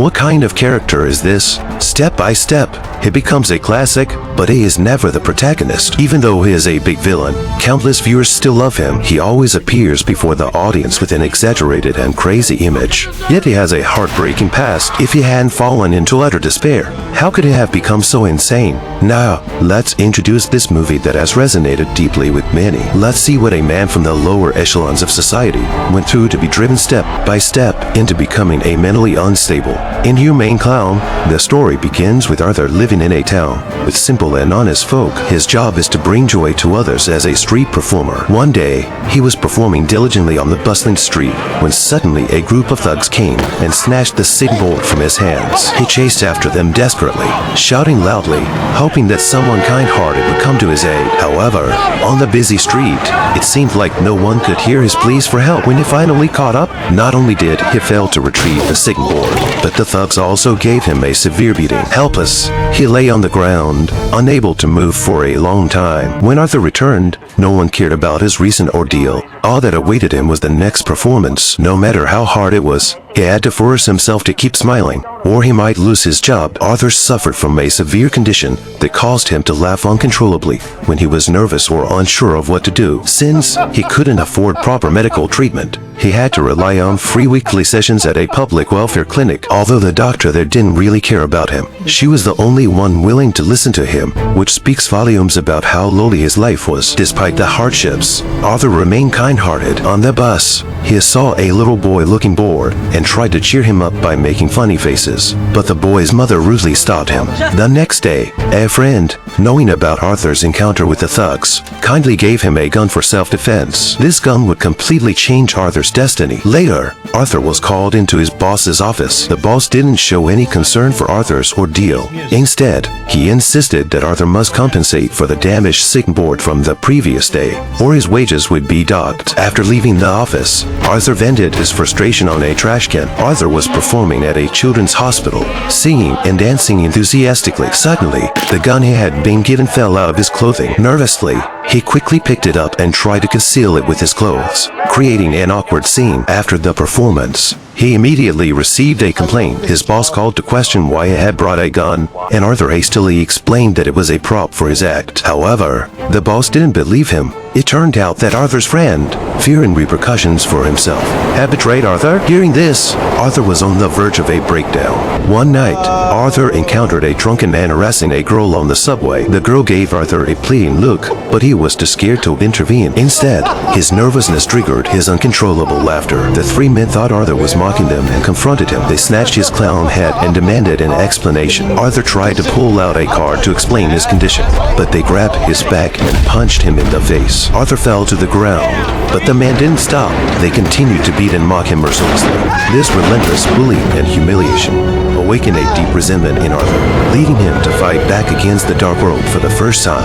What kind of character is this? Step by step, he becomes a classic, but he is never the protagonist. Even though he is a big villain, countless viewers still love him. He always appears before the audience with an exaggerated and crazy image. Yet he has a heartbreaking past. If he hadn't fallen into utter despair, how could he have become so insane? Now, let's introduce this movie that has resonated deeply with many. Let's see what a man from the lower echelons of society went through to be driven step by step into becoming a mentally unstable, inhumane clown. The story begins with Arthur living in a town with simple and honest folk. His job is to bring joy to others as a street performer. One day, he was performing diligently on the bustling street when suddenly a group of thugs came and snatched the signboard from his hands. He chased after them desperately, shouting loudly, hoping that someone kind-hearted would come to his aid. However, on the busy street, it seemed like no one could hear his pleas for help. When he finally caught up, not only did he fail to retrieve the signboard, but the thugs also gave him a severe beating. Helpless, he lay on the ground, unable to move for a long time. When Arthur returned, no one cared about his recent ordeal. All that awaited him was the next performance. No matter how hard it was, he had to force himself to keep smiling, or he might lose his job. Arthur suffered from a severe condition that caused him to laugh uncontrollably when he was nervous or unsure of what to do. Since he couldn't afford proper medical treatment, he had to rely on free weekly sessions at a public welfare clinic. Although the doctor there didn't really care about him, she was the only one willing to listen to him, which speaks volumes about how lowly his life was. Despite the hardships, Arthur remained kind-hearted. On the bus, he saw a little boy looking bored and tried to cheer him up by making funny faces, but the boy's mother rudely stopped him. The next day, a friend, knowing about Arthur's encounter with the thugs, kindly gave him a gun for self-defense. This gun would completely change Arthur's destiny. Later, Arthur was called into his boss's office. The boss didn't show any concern for Arthur's ordeal. Instead, he insisted that Arthur must compensate for the damaged signboard from the previous day, or his wages would be docked. After leaving the office, Arthur vented his frustration on a trash can. Arthur was performing at a children's hospital, singing and dancing enthusiastically. Suddenly, the gun he had been given fell out of his clothing. Nervously, he quickly picked it up and tried to conceal it with his clothes, creating an awkward scene. After the performance, he immediately received a complaint. His boss called to question why he had brought a gun, and Arthur hastily explained that it was a prop for his act. However, the boss didn't believe him. It turned out that Arthur's friend, fearing repercussions for himself, had betrayed Arthur. Hearing this, Arthur was on the verge of a breakdown. One night, Arthur encountered a drunken man harassing a girl on the subway. The girl gave Arthur a pleading look, but he was too scared to intervene. Instead, his nervousness triggered his uncontrollable laughter. The three men thought Arthur was mocking them and confronted him. They snatched his clown hat and demanded an explanation. Arthur tried to pull out a card to explain his condition, but they grabbed his back and punched him in the face. Arthur fell to the ground, but the man didn't stop. They continued to beat and mock him mercilessly. This relentless bullying and humiliation awakened a deep resentment in Arthur, leading him to fight back against the dark world for the first time.